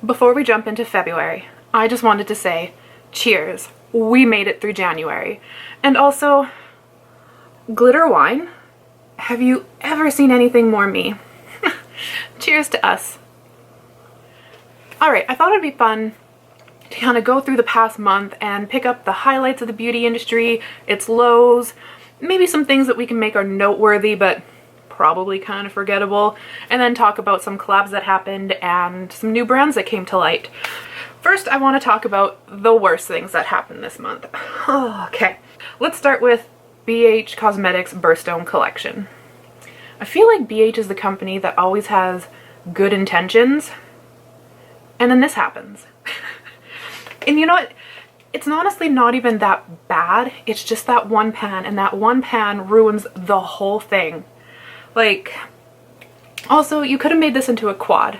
Before we jump into February, I just wanted to say, cheers. We made it through January. And also, glitter wine? Have you ever seen anything more me? Cheers to us. Alright, I thought it'd be fun to kind of go through the past month and pick up the highlights of the beauty industry, its lows, maybe some things that we can make are noteworthy but probably kind of forgettable, and then talk about some collabs that happened and some new brands that came to light. First, I want to talk about the worst things that happened this month. Okay, let's start with BH Cosmetics Birthstone Collection. I feel like BH is the company that always has good intentions, and then this happens. And you know what? It's honestly not even that bad. It's just that one pan, and that one pan ruins the whole thing. Like, also, you could have made this into a quad,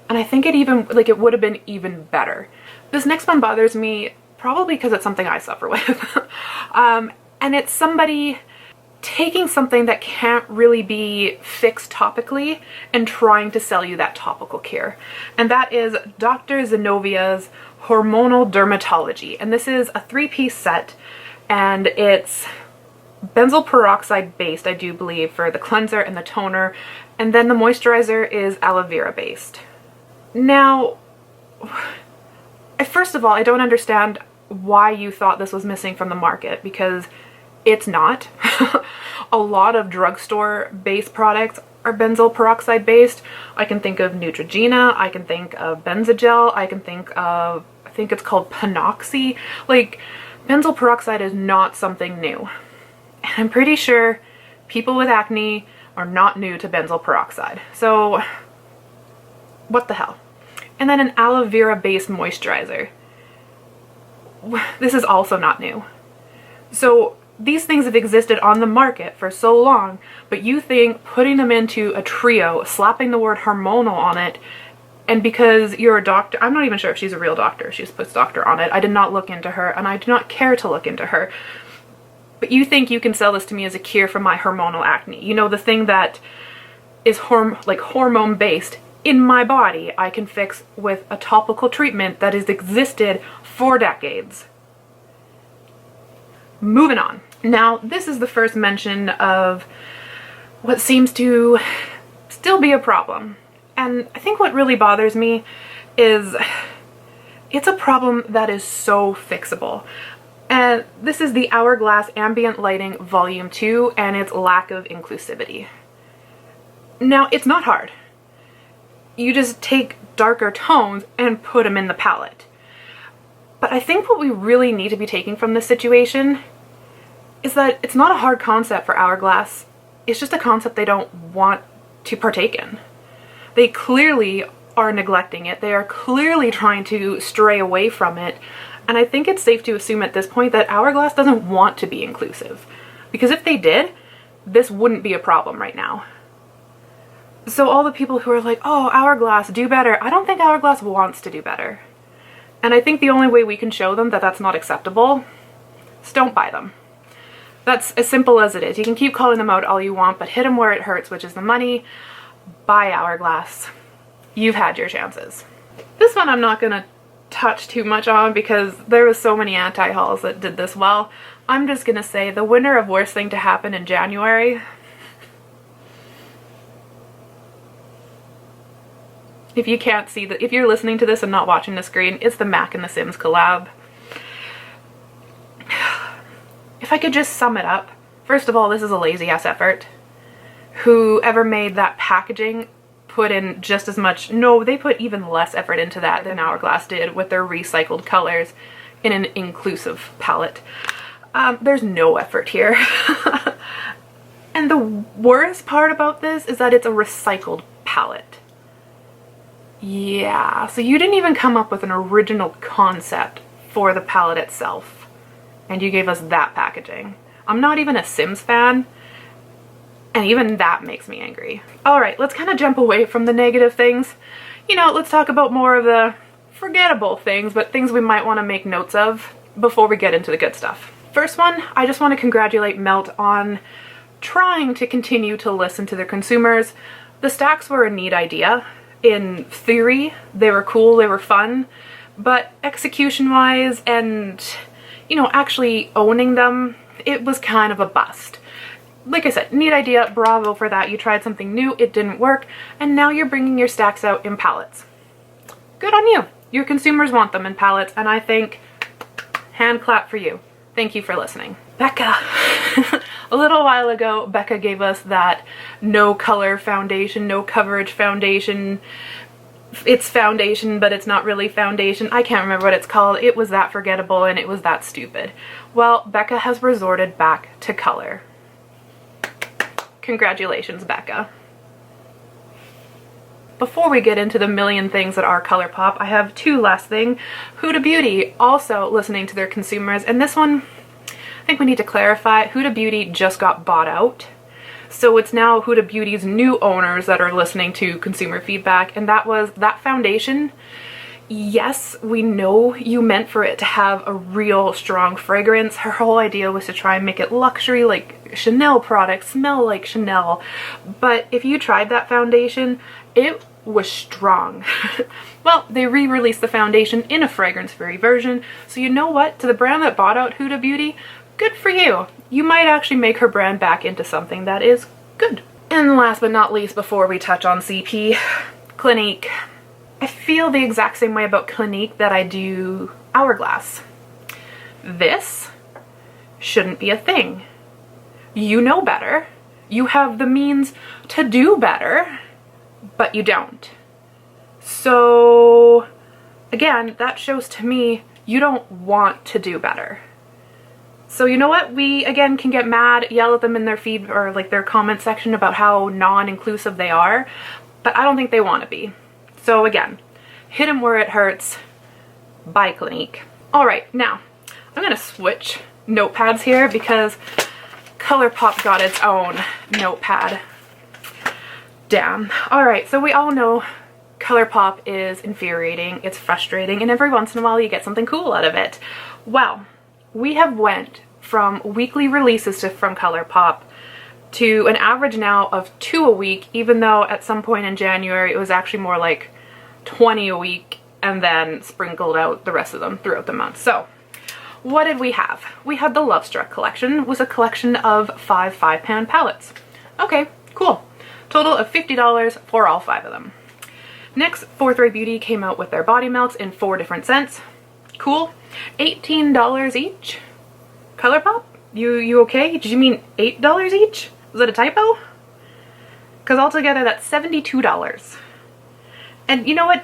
and I think it would have been even better. This next one bothers me probably because it's something I suffer with. And it's somebody taking something that can't really be fixed topically and trying to sell you that topical cure. And that is Dr. Zenovia's Hormonal Dermatology. And this is a 3-piece set, and it's benzoyl peroxide based, I do believe, for the cleanser and the toner, and then the moisturizer is aloe vera based. Now, first of all, I don't understand why you thought this was missing from the market, because it's not. A lot of drugstore based products are benzoyl peroxide based. I can think of Neutrogena, I can think of Benzogel, I can think of, I think it's called Panoxy. Like, benzoyl peroxide is not something new. And I'm pretty sure people with acne are not new to benzoyl peroxide. So, what the hell? And then an aloe vera based moisturizer. This is also not new. So, these things have existed on the market for so long, but you think putting them into a trio, slapping the word hormonal on it, and because you're a doctor, I'm not even sure if she's a real doctor, she just puts doctor on it. I did not look into her, and I do not care to look into her. But you think you can sell this to me as a cure for my hormonal acne. You know, the thing that is hormone based in my body, I can fix with a topical treatment that has existed for decades. Moving on. Now, this is the first mention of what seems to still be a problem. And I think what really bothers me is it's a problem that is so fixable. And this is the Hourglass Ambient Lighting Volume 2 and its lack of inclusivity. Now, it's not hard. You just take darker tones and put them in the palette. But I think what we really need to be taking from this situation is that it's not a hard concept for Hourglass. It's just a concept they don't want to partake in. They clearly are neglecting it. They are clearly trying to stray away from it. And I think it's safe to assume at this point that Hourglass doesn't want to be inclusive. Because if they did, this wouldn't be a problem right now. So all the people who are like, oh, Hourglass, do better. I don't think Hourglass wants to do better. And I think the only way we can show them that that's not acceptable is don't buy them. That's as simple as it is. You can keep calling them out all you want, but hit them where it hurts, which is the money. Buy Hourglass. You've had your chances. This one I'm not going to touch too much on because there was so many anti-hauls that did this well. I'm just going to say the winner of Worst Thing to Happen in January. If you can't see if you're listening to this and not watching the screen, it's the Mac and the Sims collab. If I could just sum it up, first of all, this is a lazy ass effort. Whoever made that packaging put in just as much, no, they put even less effort into that than Hourglass did with their recycled colors in an inclusive palette. There's no effort here. And the worst part about this is that it's a recycled palette. Yeah, so you didn't even come up with an original concept for the palette itself. And you gave us that packaging. I'm not even a Sims fan, and even that makes me angry. Alright, let's kind of jump away from the negative things. You know, let's talk about more of the forgettable things, but things we might want to make notes of before we get into the good stuff. First one, I just want to congratulate Melt on trying to continue to listen to their consumers. The stacks were a neat idea. in theory, they were cool, they were fun, but execution-wise and, you know, actually owning them, it was kind of a bust. Like I said, neat idea, bravo for that. You tried something new, it didn't work, and now you're bringing your stacks out in palettes. Good on you. Your consumers want them in palettes, and I think hand clap for you. Thank you for listening. Becca. A little while ago, Becca gave us that no color foundation, no coverage foundation. It's foundation, but it's not really foundation. I can't remember what it's called. It was that forgettable and it was that stupid. Well, Becca has resorted back to color. Congratulations, Becca. Before we get into the million things that are ColourPop, I have two last things. Huda Beauty also listening to their consumers, and this one, I think we need to clarify. Huda Beauty just got bought out, so it's now Huda Beauty's new owners that are listening to consumer feedback, and that was that foundation. Yes, we know you meant for it to have a real strong fragrance. Her whole idea was to try and make it luxury, like Chanel products, smell like Chanel. But if you tried that foundation, it was strong. Well, they re-released the foundation in a fragrance-free version, so you know what? To the brand that bought out Huda Beauty, good for you. You might actually make her brand back into something that is good. And last but not least, before we touch on CP, Clinique. I feel the exact same way about Clinique that I do Hourglass. This shouldn't be a thing. You know better. You have the means to do better, but you don't. So again, that shows to me you don't want to do better. So you know what? We again can get mad, yell at them in their feed or like their comment section about how non-inclusive they are, but I don't think they want to be. So again, hit them where it hurts. Bye, Clinique. All right, now I'm gonna switch notepads here because ColourPop got its own notepad. Damn. All right, so we all know ColourPop is infuriating, it's frustrating, and every once in a while you get something cool out of it. Well, we have went from weekly releases from ColourPop to an average now of 2 a week, even though at some point in January it was actually more like 20 a week and then sprinkled out the rest of them throughout the month. So what did we have? We had the Love Struck collection, was a collection of 5 5-pan palettes. Okay, cool. Total of $50 for all 5 of them. Next, Fourth Ray Beauty came out with their body milks in 4 different scents. Cool. $18 each. ColourPop? You okay? Did you mean $8 each? Was that a typo? Because altogether that's $72. And you know what?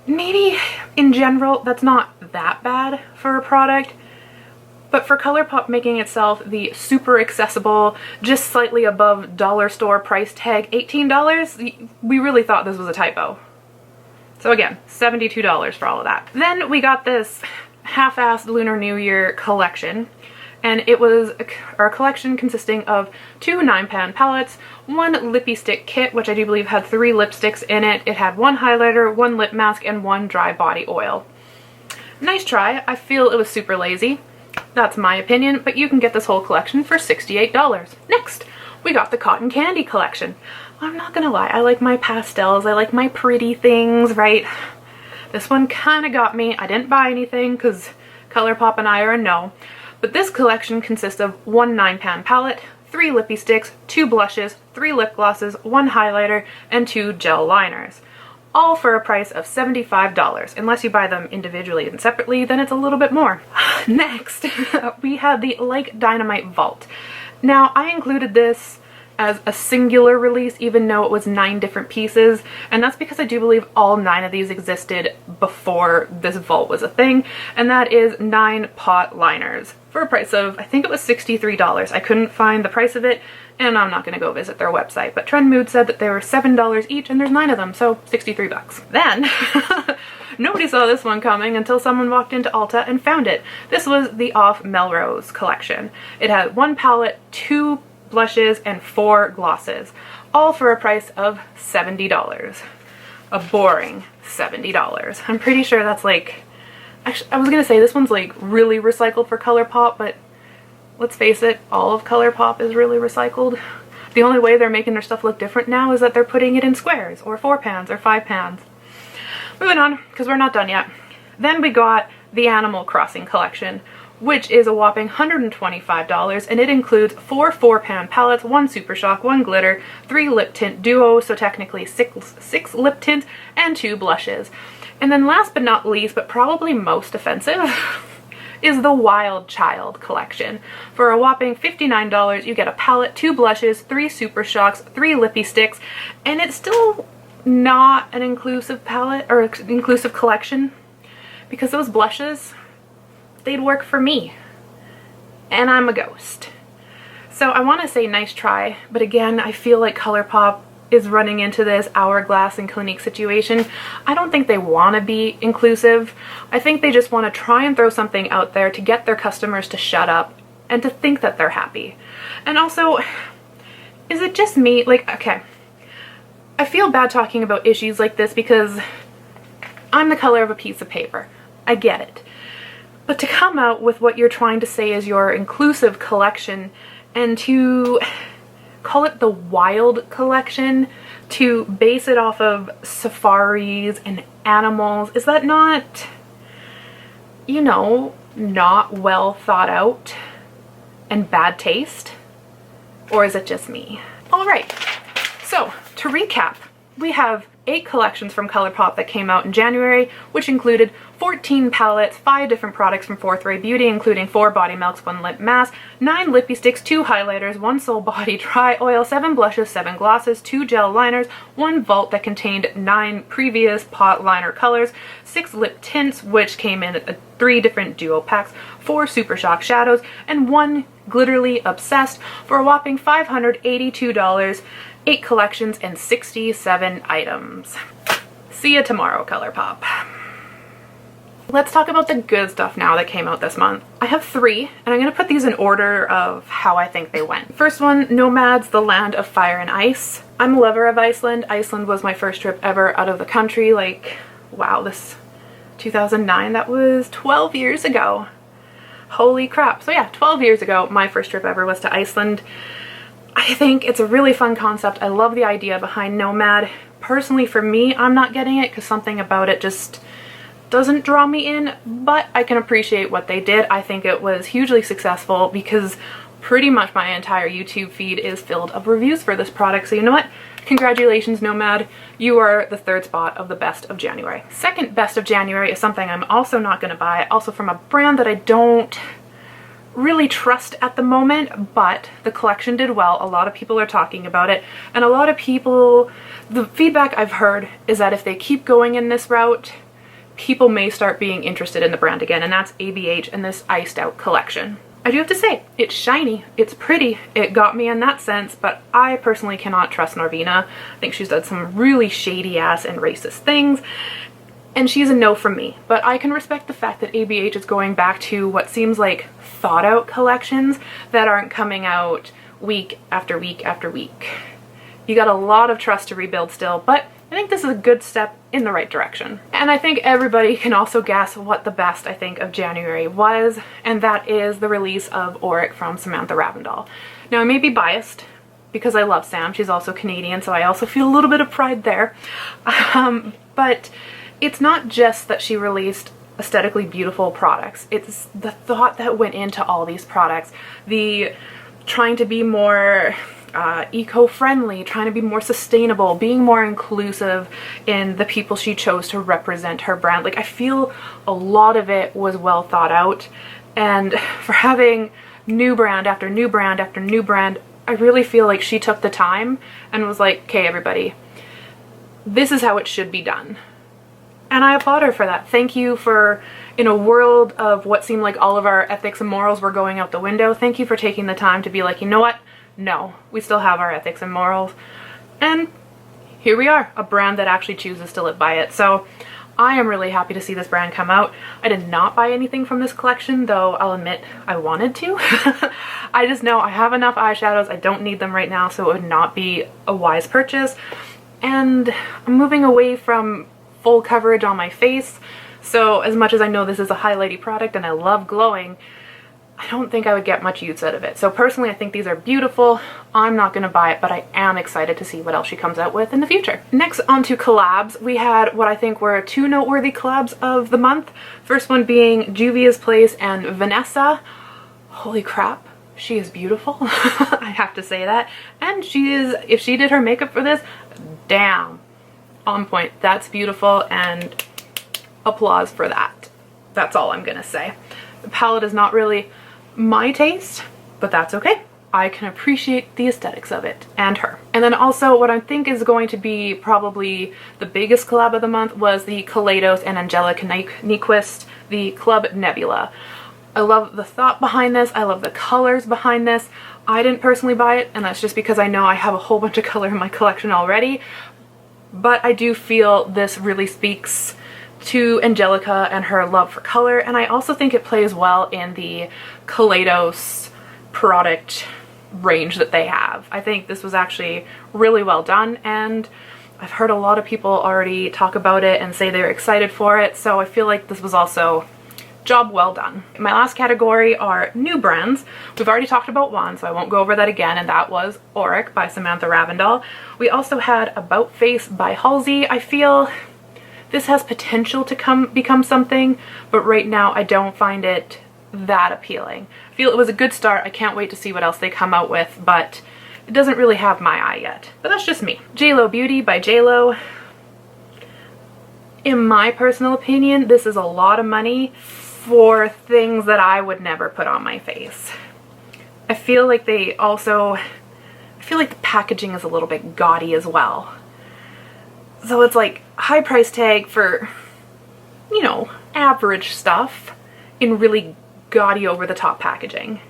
Maybe in general that's not that bad for a product, but for ColourPop making itself the super accessible, just slightly above dollar store price tag, $18, we really thought this was a typo. So again, $72 for all of that. Then we got this half-assed Lunar New Year collection, and it was our collection consisting of 2 9-pan palettes, 1 lippy stick kit, which I do believe had 3 lipsticks in it. It had 1 highlighter, 1 lip mask, and 1 dry body oil. Nice try. I feel it was super lazy. That's my opinion, but you can get this whole collection for $68. Next, we got the Cotton Candy collection. I'm not gonna lie, I like my pastels, I like my pretty things, right? This one kind of got me. I didn't buy anything because ColourPop and I are a no. But this collection consists of 1 9-pan palette, 3 lippy sticks, 2 blushes, 3 lip glosses, 1 highlighter, and 2 gel liners. All for a price of $75. Unless you buy them individually and separately, then it's a little bit more. Next, we have the Like Dynamite Vault. Now, I included this as a singular release, even though it was 9 different pieces, and that's because I do believe all 9 of these existed before this vault was a thing, and that is 9 pot liners for a price of, I think it was $63. I couldn't find the price of it, and I'm not gonna go visit their website, but Trend Mood said that they were $7 each, and there's 9 of them, so 63 bucks. Then, nobody saw this one coming until someone walked into Ulta and found it. This was the Off Melrose collection. It had 1 palette, 2 blushes, and 4 glosses, all for a price of $70. A boring $70. I'm pretty sure that's like, actually I was gonna say this one's like really recycled for ColourPop, but let's face it, all of ColourPop is really recycled. The only way they're making their stuff look different now is that they're putting it in squares or 4 pans or 5 pans. Moving on, because we're not done yet. Then we got the Animal Crossing collection, which is a whopping $125, and it includes 4 4-pan palettes, 1 Super Shock, 1 glitter, 3 lip tint duos, so technically 6 lip tints, and 2 blushes. And then last but not least, but probably most offensive, is the Wild Child collection. For a whopping $59, you get a palette, 2 blushes, 3 Super Shocks, 3 lippy sticks, and it's still not an inclusive palette or inclusive collection, because those blushes, they'd work for me, and I'm a ghost. So I want to say nice try, but again, I feel like ColourPop is running into this Hourglass and Clinique situation. I don't think they want to be inclusive. I think they just want to try and throw something out there to get their customers to shut up and to think that they're happy. And also, is it just me? Like, okay, I feel bad talking about issues like this because I'm the color of a piece of paper. I get it. But to come out with what you're trying to say is your inclusive collection and to call it the Wild Collection, to base it off of safaris and animals, is that not, you know, not well thought out and bad taste? Or is it just me? Alright, so to recap, we have 8 collections from ColourPop that came out in January, which included 14 palettes, 5 different products from Jlo Beauty, including 4 body milks, 1 lip mask, 9 lippy sticks, 2 highlighters, 1 Soul Body Dry Oil, 7 blushes, 7 glosses, 2 gel liners, 1 vault that contained 9 previous pot liner colors, 6 lip tints, which came in 3 different duo packs, 4 Super Shock shadows, and 1 Glitterly Obsessed for a whopping $582, 8 collections and 67 items. See ya tomorrow, ColourPop. Let's talk about the good stuff now that came out this month. I have 3, and I'm going to put these in order of how I think they went. First one, Nomads, the Land of Fire and Ice. I'm a lover of Iceland. Iceland was my first trip ever out of the country. Like, wow, this 2009, that was 12 years ago. Holy crap. So yeah, 12 years ago, my first trip ever was to Iceland. I think it's a really fun concept. I love the idea behind Nomad. Personally, for me, I'm not getting it because something about it just doesn't draw me in, but I can appreciate what they did. I think it was hugely successful because pretty much my entire YouTube feed is filled of reviews for this product. So you know what? Congratulations, Nomad. You are the 3rd spot of the best of January. Second best of January is something I'm also not going to buy, also from a brand that I don't really trust at the moment, but the collection did well. A lot of people are talking about it, and a lot of people, the feedback I've heard is that if they keep going in this route, people may start being interested in the brand again, and that's ABH and this Iced Out collection. I do have to say, it's shiny, it's pretty, it got me in that sense, but I personally cannot trust Norvina. I think she's done some really shady ass and racist things, and she's a no from me. But I can respect the fact that ABH is going back to what seems like thought out collections that aren't coming out week after week after week. You got a lot of trust to rebuild still, but I think this is a good step in the right direction. And I think everybody can also guess what the best, I think, of January was, and that is the release of Auric from Samantha Ravndal. Now, I may be biased because I love Sam. She's also Canadian, so I also feel a little bit of pride there. But it's not just that she released aesthetically beautiful products. It's the thought that went into all these products. The trying to be more eco-friendly, trying to be more sustainable, being more inclusive in the people she chose to represent her brand. Like, I feel a lot of it was well thought out, and for having new brand after new brand after new brand, I really feel like she took the time and was like, okay, everybody, this is how it should be done. And I applaud her for that. Thank you for, in a world of what seemed like all of our ethics and morals were going out the window, thank you for taking the time to be like, you know what? No, we still have our ethics and morals. And here we are, a brand that actually chooses to live by it. So I am really happy to see this brand come out. I did not buy anything from this collection, though I'll admit I wanted to. I just know I have enough eyeshadows. I don't need them right now, so it would not be a wise purchase. And I'm moving away from full coverage on my face. So as much as I know this is a highlighty product and I love glowing, I don't think I would get much use out of it. So personally, I think these are beautiful. I'm not going to buy it, but I am excited to see what else she comes out with in the future. Next, on to collabs. We had what I think were 2 noteworthy collabs of the month. First one being Juvia's Place and Vanessa. Holy crap, she is beautiful. I have to say that. And she is, if she did her makeup for this, damn, on point. That's beautiful, and applause for that. That's all I'm gonna say. The palette is not really my taste, but that's okay. I can appreciate the aesthetics of it and her. And then also what I think is going to be probably the biggest collab of the month was the Collabs and Angelica Nyquist, the Club Nebula. I love the thought behind this. I love the colors behind this. I didn't personally buy it, and that's just because I know I have a whole bunch of color in my collection already, but I do feel this really speaks to Angelica and her love for color, and I also think it plays well in the Collabs product range that they have. I think this was actually really well done, and I've heard a lot of people already talk about it and say they're excited for it, so I feel like this was also job well done. My last category are new brands. We've already talked about one, so I won't go over that again, and that was Auric by Samantha Ravndal. We also had About Face by Halsey. I feel this has potential to become something, but right now I don't find it that appealing. I feel it was a good start. I can't wait to see what else they come out with, but it doesn't really have my eye yet. But that's just me. Jlo Beauty by Jlo. In my personal opinion, this is a lot of money for things that I would never put on my face. I feel like the packaging is a little bit gaudy as well. So it's like high price tag for, you know, average stuff in really gaudy over the top packaging.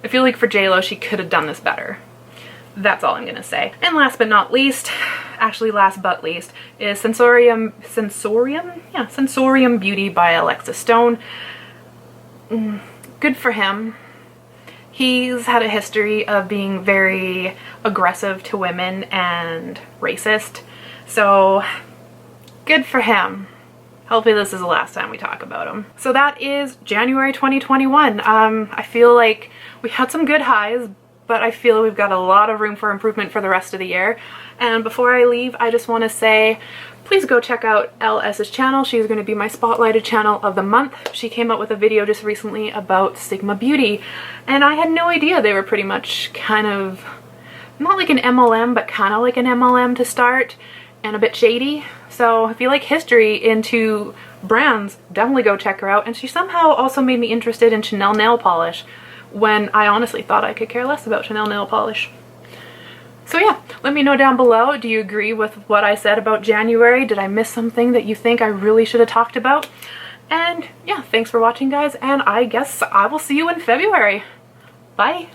I feel like for Jlo, she could have done this better. That's all I'm gonna say. And last but not least, actually last but least, is Sensorium Beauty by Alexis Stone. Good for him. He's had a history of being very aggressive to women and racist. So good for him. Hopefully this is the last time we talk about him. So that is January 2021. I feel like we had some good highs, but I feel we've got a lot of room for improvement for the rest of the year. And before I leave, I just want to say, please go check out LS's channel. She's going to be my spotlighted channel of the month. She came out with a video just recently about Sigma Beauty, and I had no idea they were pretty much kind of, not like an MLM, but kind of like an MLM to start, and a bit shady. So if you like history into brands, definitely go check her out. And she somehow also made me interested in Chanel nail polish, when I honestly thought I could care less about Chanel nail polish. So yeah, let me know down below, do you agree with what I said about January? Did I miss something that you think I really should have talked about? And yeah, thanks for watching, guys, and I guess I will see you in February. Bye!